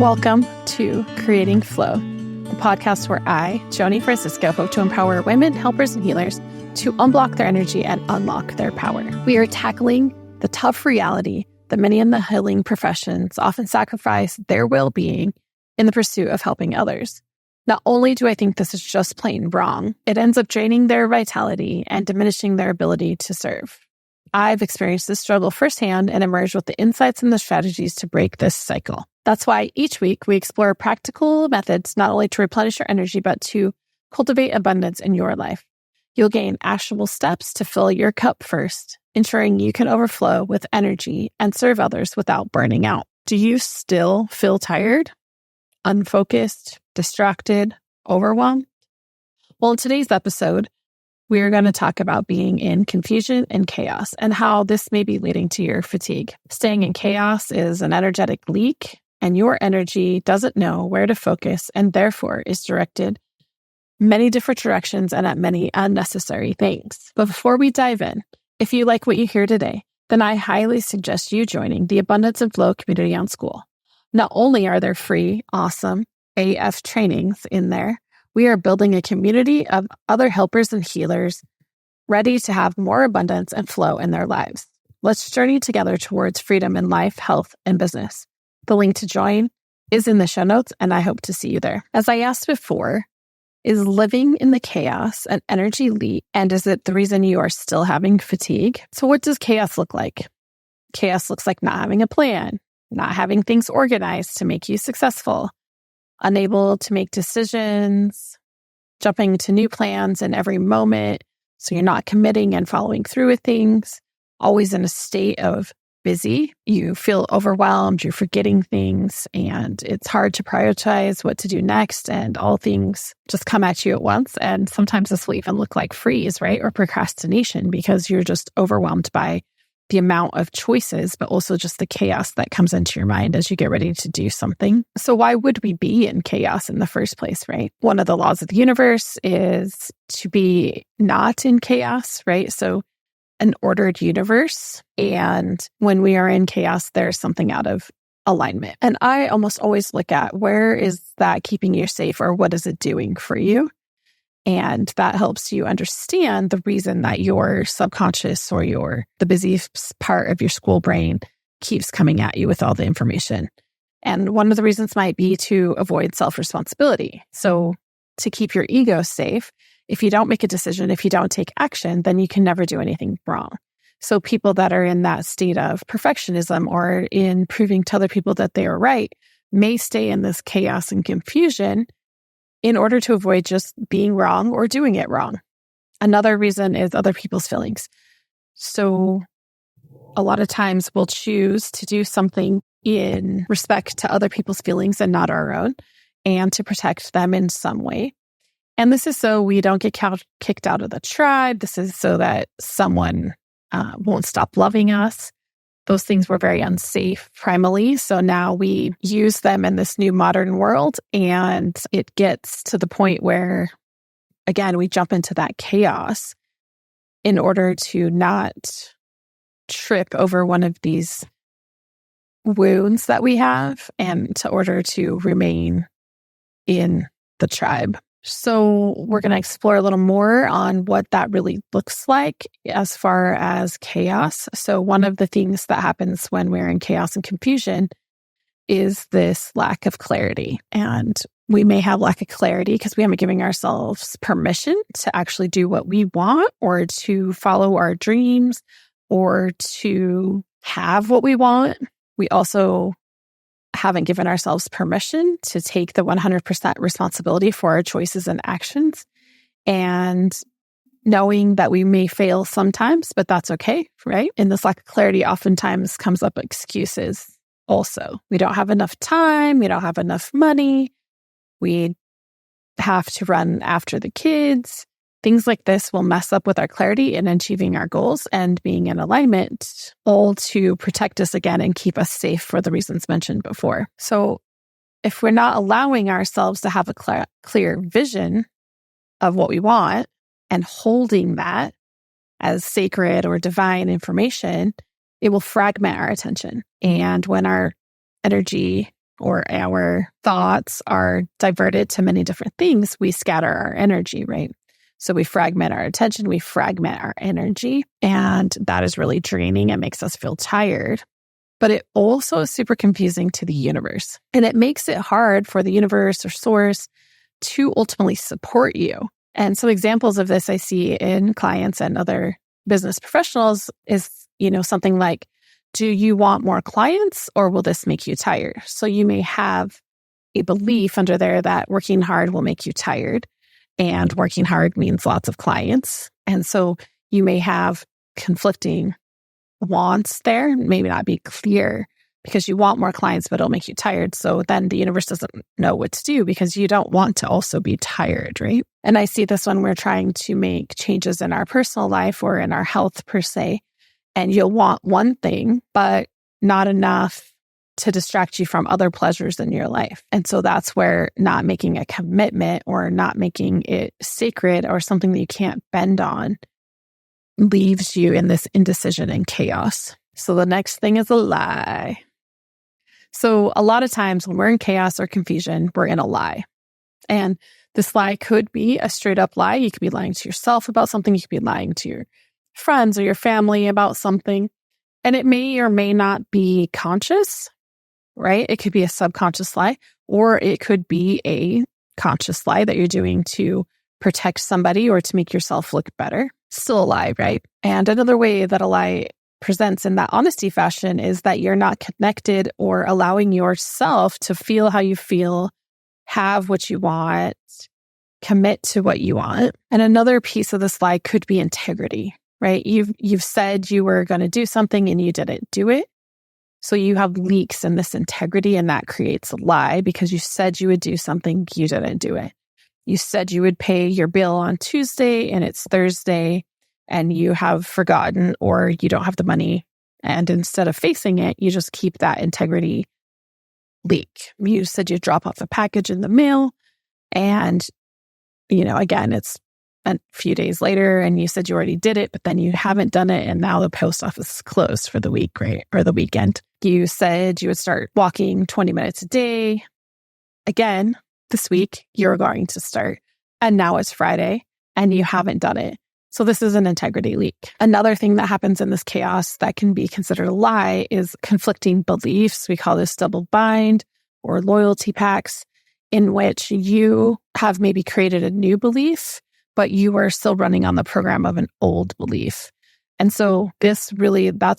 Welcome to Creating Flow, the podcast where I, Joni Francisco, hope to empower women, helpers, and healers to unblock their energy and unlock their power. We are tackling the tough reality that many in the healing professions often sacrifice their well-being in the pursuit of helping others. Not only do I think this is just plain wrong, it ends up draining their vitality and diminishing their ability to serve. I've experienced this struggle firsthand and emerged with the insights and the strategies to break this cycle. That's why each week we explore practical methods not only to replenish your energy, but to cultivate abundance in your life. You'll gain actionable steps to fill your cup first, ensuring you can overflow with energy and serve others without burning out. Do you still feel tired, unfocused, distracted, overwhelmed? Well, in today's episode, we are going to talk about being in confusion and chaos and how this may be leading to your fatigue. Staying in chaos is an energetic leak, and your energy doesn't know where to focus and therefore is directed many different directions and at many unnecessary things. But before we dive in, if you like what you hear today, then I highly suggest you joining the Abundance and Flow community on School. Not only are there free, awesome AF trainings in there, we are building a community of other helpers and healers ready to have more abundance and flow in their lives. Let's journey together towards freedom in life, health, and business. The link to join is in the show notes, and I hope to see you there. As I asked before, is living in the chaos an energy leak, and is it the reason you are still having fatigue? So what does chaos look like? Chaos looks like not having a plan, not having things organized to make you successful, unable to make decisions, jumping to new plans in every moment, so you're not committing and following through with things, always in a state of busy. You feel overwhelmed, you're forgetting things, and it's hard to prioritize what to do next, and all things just come at you at once. And sometimes this will even look like freeze, right? Or procrastination, because you're just overwhelmed by the amount of choices, but also just the chaos that comes into your mind as you get ready to do something. So why would we be in chaos in the first place, right? One of the laws of the universe is to be not in chaos, right? So an ordered universe. And when we are in chaos, there's something out of alignment. And I almost always look at where is that keeping you safe, or what is it doing for you? And that helps you understand the reason that your subconscious or the busiest part of your school brain keeps coming at you with all the information. And one of the reasons might be to avoid self-responsibility. So to keep your ego safe, if you don't make a decision, if you don't take action, then you can never do anything wrong. So people that are in that state of perfectionism or in proving to other people that they are right may stay in this chaos and confusion in order to avoid just being wrong or doing it wrong. Another reason is other people's feelings. So a lot of times we'll choose to do something in respect to other people's feelings and not our own, and to protect them in some way. And this is so we don't get kicked out of the tribe. This is so that someone won't stop loving us. Those things were very unsafe primally. So now we use them in this new modern world, and it gets to the point where, again, we jump into that chaos in order to not trip over one of these wounds that we have, and in order to remain in the tribe. So we're going to explore a little more on what that really looks like as far as chaos. So one of the things that happens when we're in chaos and confusion is this lack of clarity. And we may have lack of clarity because we haven't given ourselves permission to actually do what we want, or to follow our dreams, or to have what we want. We also haven't given ourselves permission to take the 100% responsibility for our choices and actions, and knowing that we may fail sometimes, but that's okay, right? And this lack of clarity oftentimes comes up excuses also. We don't have enough time. We don't have enough money. We have to run after the kids. Things like this will mess up with our clarity in achieving our goals and being in alignment, all to protect us again and keep us safe for the reasons mentioned before. So if we're not allowing ourselves to have a clear vision of what we want and holding that as sacred or divine information, it will fragment our attention. And when our energy or our thoughts are diverted to many different things, we scatter our energy, right? So we fragment our attention, we fragment our energy, and that is really draining. It makes us feel tired. But it also is super confusing to the universe. And it makes it hard for the universe or source to ultimately support you. And some examples of this I see in clients and other business professionals is, something like, do you want more clients or will this make you tired? So you may have a belief under there that working hard will make you tired, and working hard means lots of clients. And so you may have conflicting wants there, maybe not be clear because you want more clients, but it'll make you tired. So then the universe doesn't know what to do because you don't want to also be tired, right? And I see this when we're trying to make changes in our personal life or in our health per se. And you'll want one thing, but not enough to distract you from other pleasures in your life. And so that's where not making a commitment or not making it sacred or something that you can't bend on leaves you in this indecision and chaos. So the next thing is a lie. So a lot of times when we're in chaos or confusion, we're in a lie. And this lie could be a straight up lie. You could be lying to yourself about something. You could be lying to your friends or your family about something. And it may or may not be conscious, right? It could be a subconscious lie, or it could be a conscious lie that you're doing to protect somebody or to make yourself look better. Still a lie, right? And another way that a lie presents in that honesty fashion is that you're not connected or allowing yourself to feel how you feel, have what you want, commit to what you want. And another piece of this lie could be integrity, right? You've said you were going to do something and you didn't do it. So you have leaks in this integrity, and that creates a lie because you said you would do something, you didn't do it. You said you would pay your bill on Tuesday and it's Thursday and you have forgotten or you don't have the money. And instead of facing it, you just keep that integrity leak. You said you'd drop off a package in the mail and, again, it's a few days later and you said you already did it, but then you haven't done it. And now the post office is closed for the week, right? Or the weekend. You said you would start walking 20 minutes a day. Again, this week you're going to start. And now it's Friday and you haven't done it. So this is an integrity leak. Another thing that happens in this chaos that can be considered a lie is conflicting beliefs. We call this double bind or loyalty pacts, in which you have maybe created a new belief, but you are still running on the program of an old belief. And so that's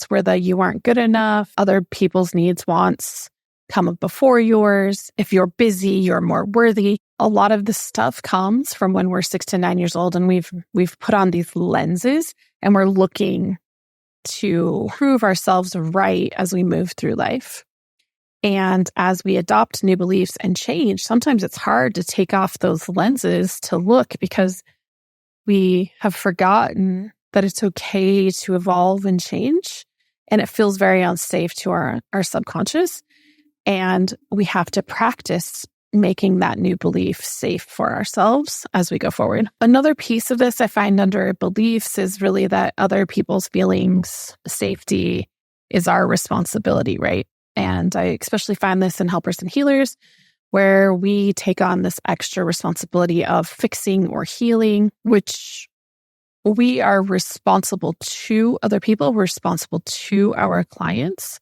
where the you aren't good enough, other people's needs, wants come up before yours. If you're busy, you're more worthy. A lot of this stuff comes from when we're 6 to 9 years old and we've put on these lenses and we're looking to prove ourselves right as we move through life. And as we adopt new beliefs and change, sometimes it's hard to take off those lenses to look because we have forgotten that it's okay to evolve and change. And it feels very unsafe to our subconscious. And we have to practice making that new belief safe for ourselves as we go forward. Another piece of this I find under beliefs is really that other people's feelings, safety is our responsibility, right? And I especially find this in helpers and healers, where we take on this extra responsibility of fixing or healing, which we are responsible to other people, we're responsible to our clients.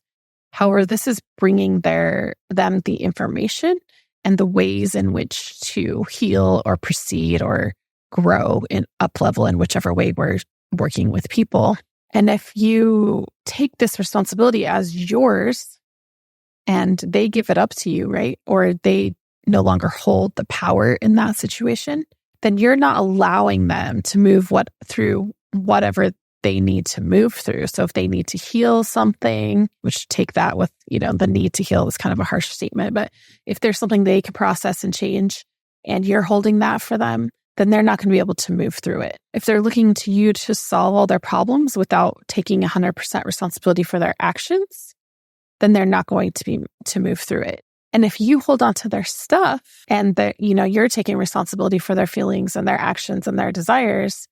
However, this is bringing them the information and the ways in which to heal or proceed or grow and up level in whichever way we're working with people. And if you take this responsibility as yours and they give it up to you, right? Or they no longer hold the power in that situation, then you're not allowing them to move through whatever they need to move through. So if they need to heal something, which take that with, the need to heal is kind of a harsh statement, but if there's something they can process and change and you're holding that for them, then they're not going to be able to move through it. If they're looking to you to solve all their problems without taking 100% responsibility for their actions, then they're not going to move through it. And if you hold on to their stuff and that, you're taking responsibility for their feelings and their actions and their desires,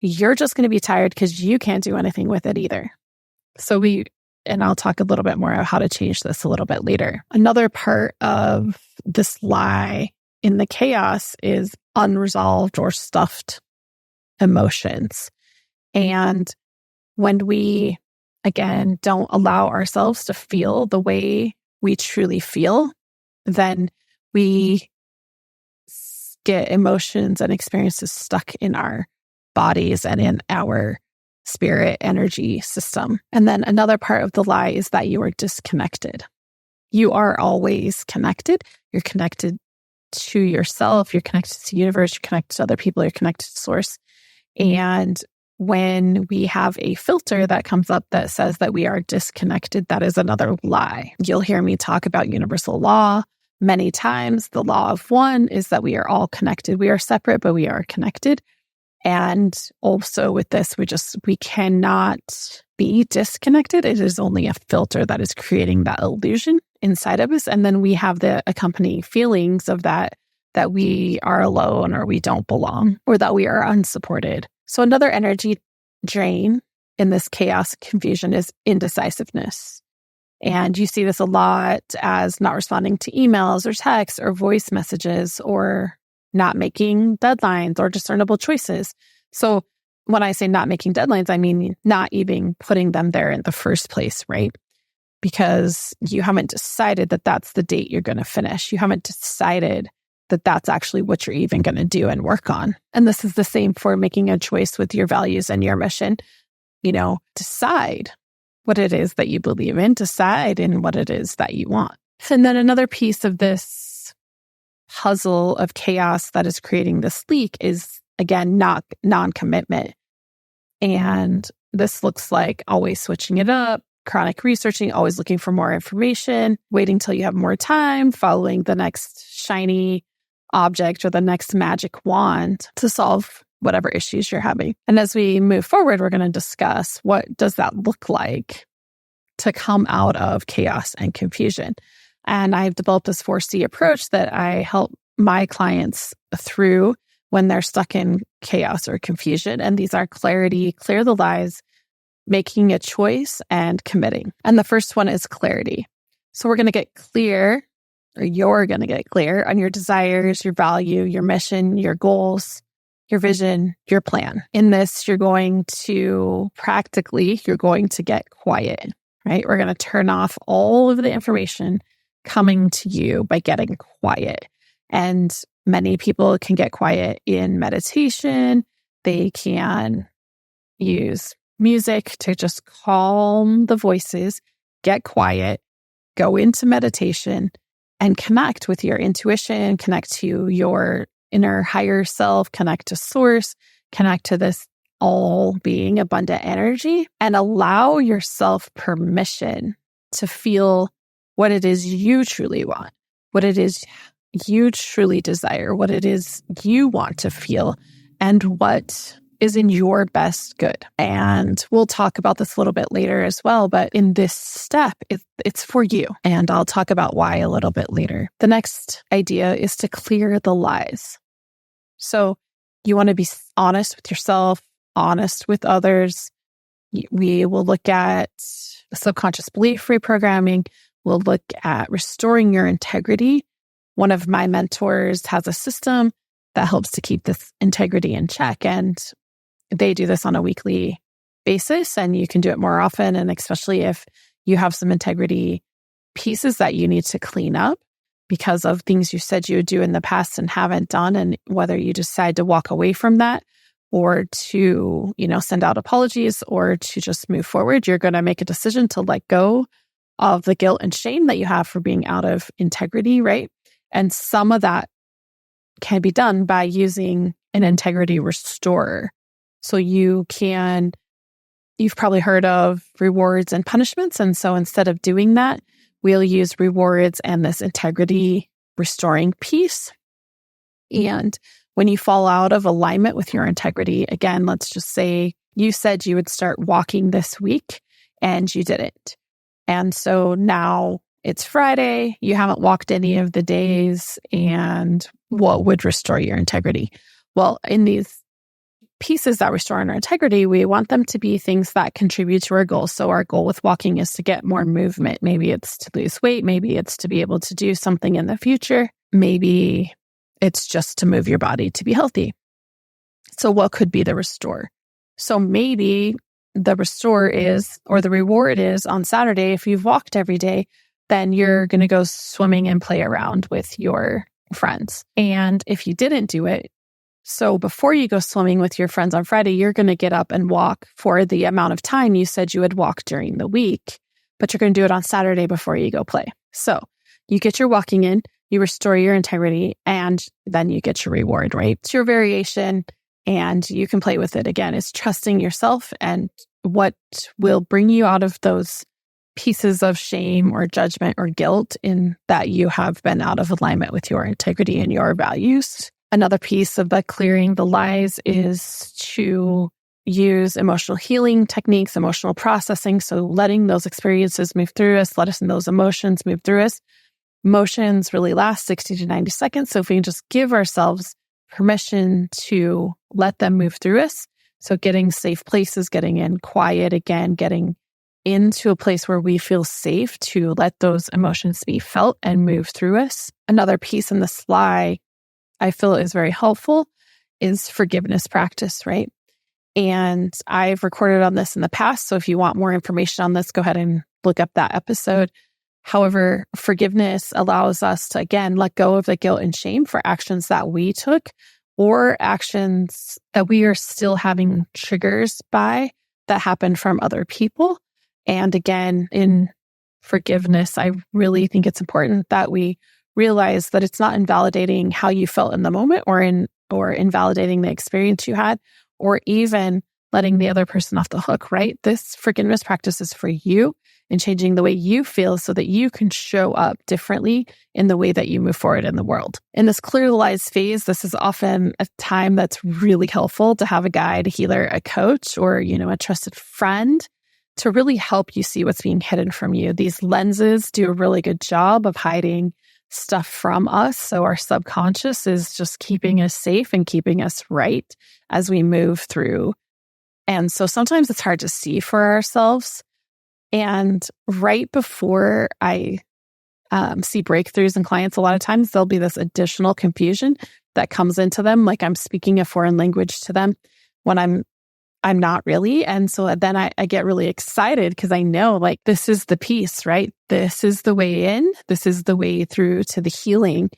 you're just going to be tired because you can't do anything with it either. So And I'll talk a little bit more about how to change this a little bit later. Another part of this lie in the chaos is unresolved or stuffed emotions. And when we, again, don't allow ourselves to feel the way we truly feel, then we get emotions and experiences stuck in our bodies and in our spirit energy system. And then another part of the lie is that you are disconnected. You are always connected. You're connected to yourself. You're connected to the universe. You're connected to other people. You're connected to source. And when we have a filter that comes up that says that we are disconnected, that is another lie. You'll hear me talk about universal law many times. The law of one is that we are all connected. We are separate, but we are connected. And also with this, we cannot be disconnected. It is only a filter that is creating that illusion inside of us. And then we have the accompanying feelings of that we are alone or we don't belong or that we are unsupported. So another energy drain in this chaos confusion is indecisiveness. And you see this a lot as not responding to emails or texts or voice messages or not making deadlines or discernible choices. So when I say not making deadlines, I mean not even putting them there in the first place, right? Because you haven't decided that that's the date you're going to finish. You haven't decided that that's actually what you're even going to do and work on. And this is the same for making a choice with your values and your mission. Decide what it is that you believe in, decide in what it is that you want. And then another piece of this puzzle of chaos that is creating this leak is, again, not non-commitment. And this looks like always switching it up, chronic researching, always looking for more information, waiting till you have more time, following the next shiny object or the next magic wand to solve whatever issues you're having. And as we move forward, we're going to discuss what does that look like to come out of chaos and confusion. And I've developed this 4C approach that I help my clients through when they're stuck in chaos or confusion. And these are clarity, clear the lies, making a choice, and committing. And the first one is clarity. So we're going to get clear, or you're going to get clear on your desires, your value, your mission, your goals, your vision, your plan. In this, you're going to get quiet, right? We're going to turn off all of the information coming to you by getting quiet. And many people can get quiet in meditation. They can use music to just calm the voices, get quiet, go into meditation, and connect with your intuition, connect to your inner higher self, connect to source, connect to this all being abundant energy, and allow yourself permission to feel what it is you truly want, what it is you truly desire, what it is you want to feel, and what is in your best good. And we'll talk about this a little bit later as well, but in this step, it's for you. And I'll talk about why a little bit later. The next idea is to clear the lies. So you want to be honest with yourself, honest with others. We will look at subconscious belief reprogramming. We'll look at restoring your integrity. One of my mentors has a system that helps to keep this integrity in check. And they do this on a weekly basis, and you can do it more often. And especially if you have some integrity pieces that you need to clean up because of things you said you would do in the past and haven't done, and whether you decide to walk away from that or to, send out apologies or to just move forward, you're going to make a decision to let go of the guilt and shame that you have for being out of integrity, right? And some of that can be done by using an integrity restorer. So you've probably heard of rewards and punishments. And so instead of doing that, we'll use rewards and this integrity restoring piece. And when you fall out of alignment with your integrity, again, let's just say you said you would start walking this week and you didn't. And so now it's Friday, you haven't walked any of the days, and what would restore your integrity? Well, in these pieces that restore our integrity, we want them to be things that contribute to our goals. So our goal with walking is to get more movement. Maybe it's to lose weight. Maybe it's to be able to do something in the future. Maybe it's just to move your body to be healthy. So what could be the restore? So maybe the restore is, or the reward is on Saturday, if you've walked every day, then you're going to go swimming and play around with your friends. And if you didn't do it, so before you go swimming with your friends on Friday, you're going to get up and walk for the amount of time you said you would walk during the week, but you're going to do it on Saturday before you go play. So you get your walking in, you restore your integrity, and then you get your reward, right? It's your variation, and you can play with it. Again, it's trusting yourself and what will bring you out of those pieces of shame or judgment or guilt in that you have been out of alignment with your integrity and your values. Another piece of the clearing the lies is to use emotional healing techniques, emotional processing. So letting those experiences move through us, letting those emotions move through us. Emotions really last 60 to 90 seconds. So if we can just give ourselves permission to let them move through us. So getting safe places, getting in quiet again, getting into a place where we feel safe to let those emotions be felt and move through us. Another piece in this lie I feel is very helpful is forgiveness practice, right? And I've recorded on this in the past. So if you want more information on this, go ahead and look up that episode. However, forgiveness allows us to, again, let go of the guilt and shame for actions that we took or actions that we are still having triggers by that happened from other people. And again, in forgiveness, I really think it's important that we realize that it's not invalidating how you felt in the moment or invalidating the experience you had, or even letting the other person off the hook, right? This forgiveness practice is for you and changing the way you feel so that you can show up differently in the way that you move forward in the world. In this clear the lies phase, this is often a time that's really helpful to have a guide, a healer, a coach, or, a trusted friend to really help you see what's being hidden from you. These lenses do a really good job of hiding stuff from us. So our subconscious is just keeping us safe and keeping us right as we move through. And so sometimes it's hard to see for ourselves. And right before I see breakthroughs in clients, a lot of times there'll be this additional confusion that comes into them. Like I'm speaking a foreign language to them when I'm not really. And so then I get really excited because I know like this is the piece, right? This is the way in. This is the way through to the healing.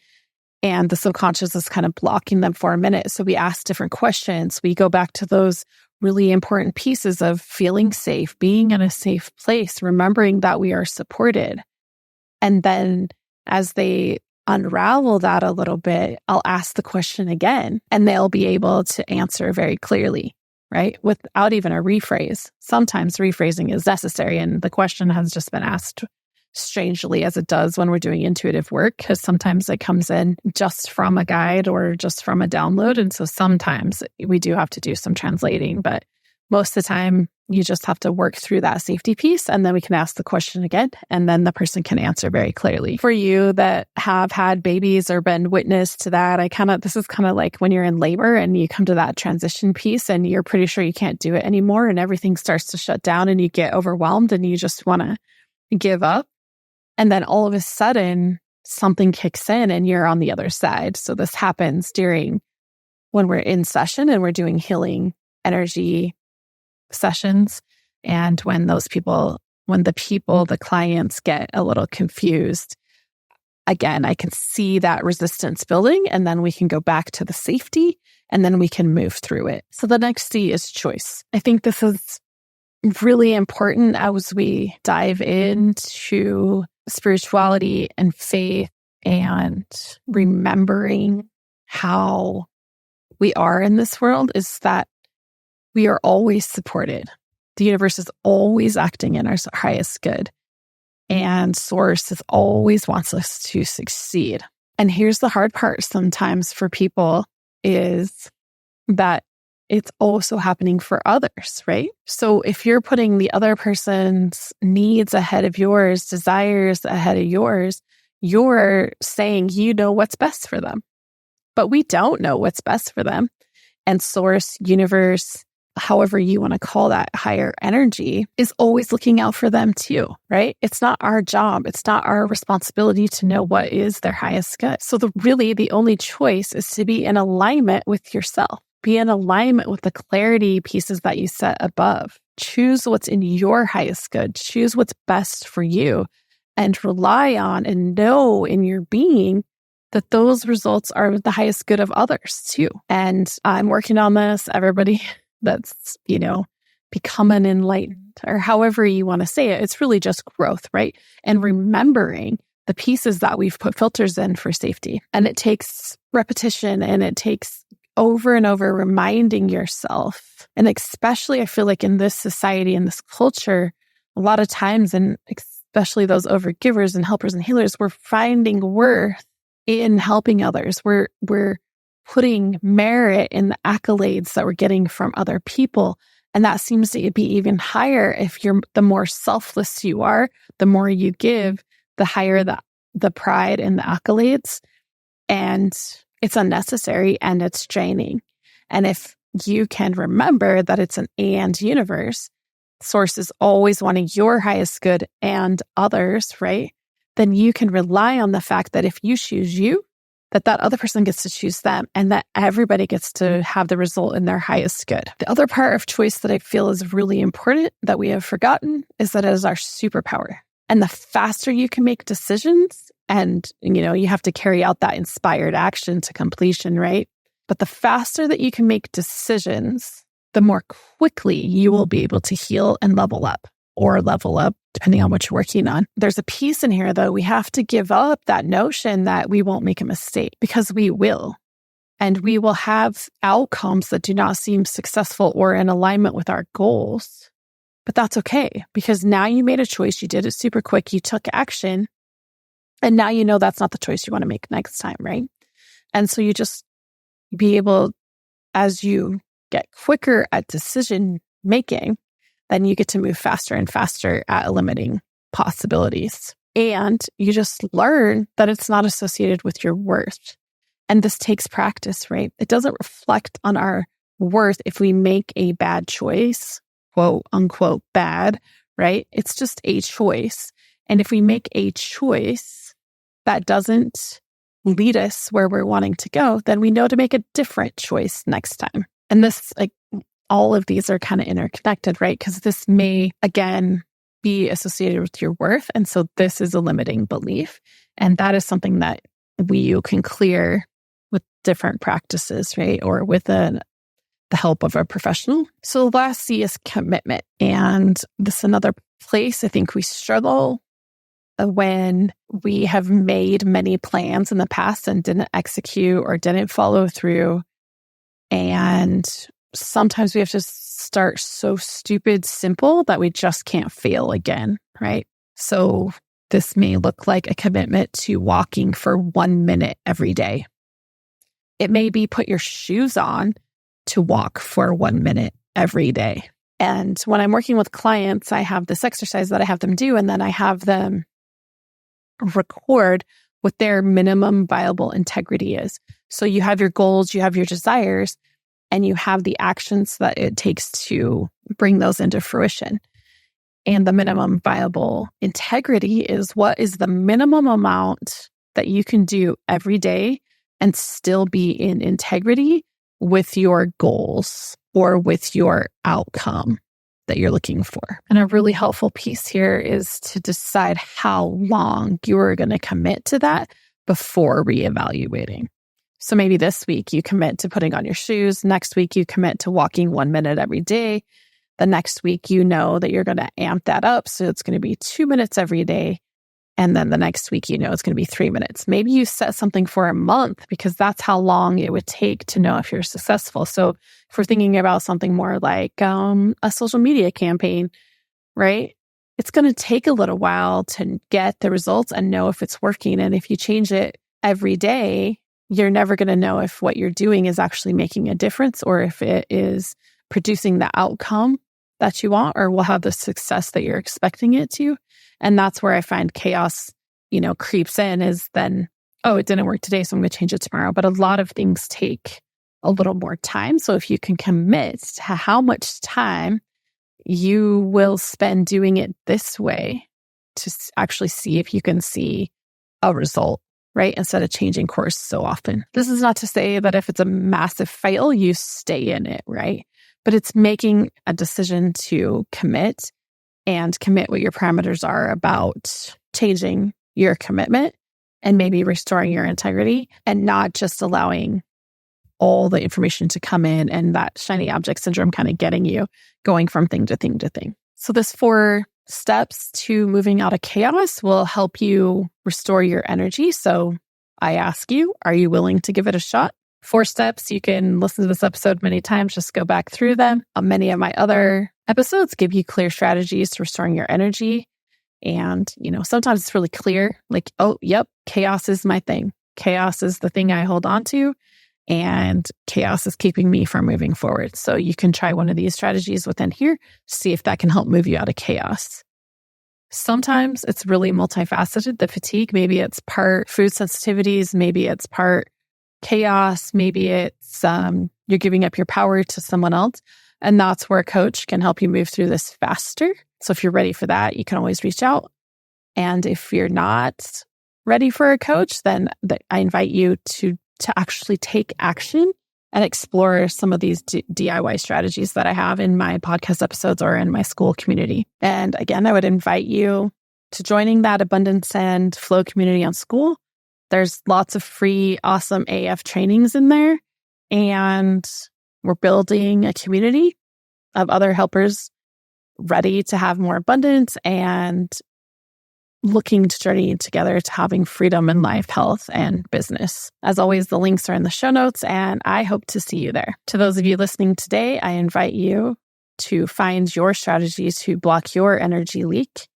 And the subconscious is kind of blocking them for a minute. So we ask different questions. We go back to those really important pieces of feeling safe, being in a safe place, remembering that we are supported. And then as they unravel that a little bit, I'll ask the question again, and they'll be able to answer very clearly, right? Without even a rephrase. Sometimes rephrasing is necessary, and the question has just been asked strangely as it does when we're doing intuitive work, because sometimes it comes in just from a guide or just from a download. And so sometimes we do have to do some translating, but most of the time you just have to work through that safety piece, and then we can ask the question again, and then the person can answer very clearly. For you that have had babies or been witness to that, this is kind of like when you're in labor and you come to that transition piece and you're pretty sure you can't do it anymore and everything starts to shut down and you get overwhelmed and you just want to give up. And then all of a sudden something kicks in and you're on the other side. So this happens when we're in session and we're doing healing energy sessions. And when the clients get a little confused, again, I can see that resistance building, and then we can go back to the safety and then we can move through it. So the next C is choice. I think this is really important as we dive into spirituality and faith and remembering how we are in this world, is that we are always supported. The universe is always acting in our highest good. And source always wants us to succeed. And here's the hard part sometimes for people is that it's also happening for others, right? So if you're putting the other person's needs ahead of yours, desires ahead of yours, you're saying you know what's best for them. But we don't know what's best for them. And source, universe, however you want to call that higher energy, is always looking out for them too, right? It's not our job. It's not our responsibility to know what is their highest good. So the only choice is to be in alignment with yourself. Be in alignment with the clarity pieces that you set above. Choose what's in your highest good. Choose what's best for you and rely on and know in your being that those results are the highest good of others too. And I'm working on this. Everybody that's, becoming enlightened or however you want to say it, it's really just growth, right? And remembering the pieces that we've put filters in for safety. And it takes repetition and it takes over and over reminding yourself. And especially I feel like in this society, in this culture, a lot of times, and especially those overgivers and helpers and healers, we're finding worth in helping others. We're putting merit in the accolades that we're getting from other people. And that seems to be even higher if the more selfless you are, the more you give, the higher the pride and the accolades. And it's unnecessary and it's draining. And if you can remember that it's an and universe, source is always wanting your highest good and others, right? Then you can rely on the fact that if you choose you, that other person gets to choose them and that everybody gets to have the result in their highest good. The other part of choice that I feel is really important that we have forgotten is that it is our superpower. And the faster you can make decisions, and you have to carry out that inspired action to completion, right? But the faster that you can make decisions, the more quickly you will be able to heal and level up, depending on what you're working on. There's a piece in here, though. We have to give up that notion that we won't make a mistake, because we will. And we will have outcomes that do not seem successful or in alignment with our goals. But that's okay, because now you made a choice. You did it super quick. You took action. And now you know that's not the choice you want to make next time, right? And so you just be able, as you get quicker at decision making, then you get to move faster and faster at eliminating possibilities. And you just learn that it's not associated with your worth. And this takes practice, right? It doesn't reflect on our worth if we make a bad choice, quote unquote bad, right? It's just a choice. And if we make a choice that doesn't lead us where we're wanting to go, then we know to make a different choice next time. And this, all of these are kind of interconnected, right? Because this may, again, be associated with your worth. And so this is a limiting belief. And that is something that you can clear with different practices, right? Or with the help of a professional. So the last C is commitment. And this is another place I think we struggle when we have made many plans in the past and didn't execute or didn't follow through. And sometimes we have to start so stupid simple that we just can't fail again, right? So this may look like a commitment to walking for 1 minute every day. It may be put your shoes on to walk for 1 minute every day. And when I'm working with clients, I have this exercise that I have them do, and then I have them record what their minimum viable integrity is. So you have your goals, you have your desires, and you have the actions that it takes to bring those into fruition. And the minimum viable integrity is what is the minimum amount that you can do every day and still be in integrity with your goals or with your outcome that you're looking for. And a really helpful piece here is to decide how long you're going to commit to that before reevaluating. So maybe this week you commit to putting on your shoes. Next week you commit to walking 1 minute every day. The next week you know that you're going to amp that up. So it's going to be 2 minutes every day. And then the next week, it's going to be 3 minutes. Maybe you set something for a month because that's how long it would take to know if you're successful. So if we're thinking about something more like a social media campaign, right? It's going to take a little while to get the results and know if it's working. And if you change it every day, you're never going to know if what you're doing is actually making a difference or if it is producing the outcome that you want or will have the success that you're expecting it to. And that's where I find chaos, creeps in is then, oh, it didn't work today, so I'm going to change it tomorrow. But a lot of things take a little more time. So if you can commit to how much time you will spend doing it this way to actually see if you can see a result, right? Instead of changing course so often. This is not to say that if it's a massive fail, you stay in it, right? But it's making a decision to commit and commit what your parameters are about changing your commitment and maybe restoring your integrity and not just allowing all the information to come in and that shiny object syndrome kind of getting you going from thing to thing to thing. So this 4 steps to moving out of chaos will help you restore your energy. So I ask you, are you willing to give it a shot? 4 steps. You can listen to this episode many times, just go back through them. Many of my other episodes give you clear strategies to restoring your energy. And, sometimes it's really clear, like, oh, yep, chaos is my thing. Chaos is the thing I hold on to. And chaos is keeping me from moving forward. So you can try one of these strategies within here, see if that can help move you out of chaos. Sometimes it's really multifaceted, the fatigue. Maybe it's part food sensitivities. Maybe it's part chaos. Maybe it's you're giving up your power to someone else. And that's where a coach can help you move through this faster. So if you're ready for that, you can always reach out. And if you're not ready for a coach, then I invite you to actually take action and explore some of these DIY strategies that I have in my podcast episodes or in my school community. And again, I would invite you to joining that Abundance and Flow community on School. There's lots of free, awesome AF trainings in there. And we're building a community of other helpers ready to have more abundance and looking to journey together to having freedom in life, health, and business. As always, the links are in the show notes, and I hope to see you there. To those of you listening today, I invite you to find your strategies to block your energy leak.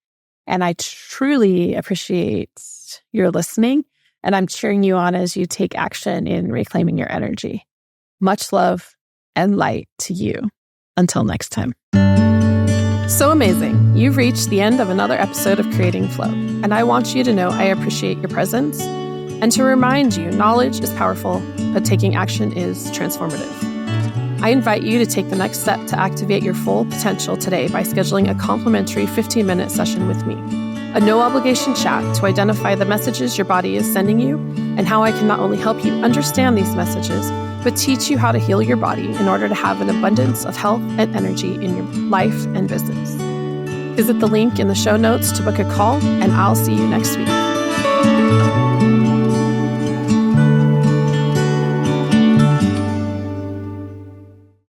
And I truly appreciate your listening, and I'm cheering you on as you take action in reclaiming your energy. Much love and light to you. Until next time. So amazing. You've reached the end of another episode of Creating Flow, and I want you to know I appreciate your presence and to remind you knowledge is powerful, but taking action is transformative. I invite you to take the next step to activate your full potential today by scheduling a complimentary 15-minute session with me. A no-obligation chat to identify the messages your body is sending you and how I can not only help you understand these messages, but teach you how to heal your body in order to have an abundance of health and energy in your life and business. Visit the link in the show notes to book a call, and I'll see you next week.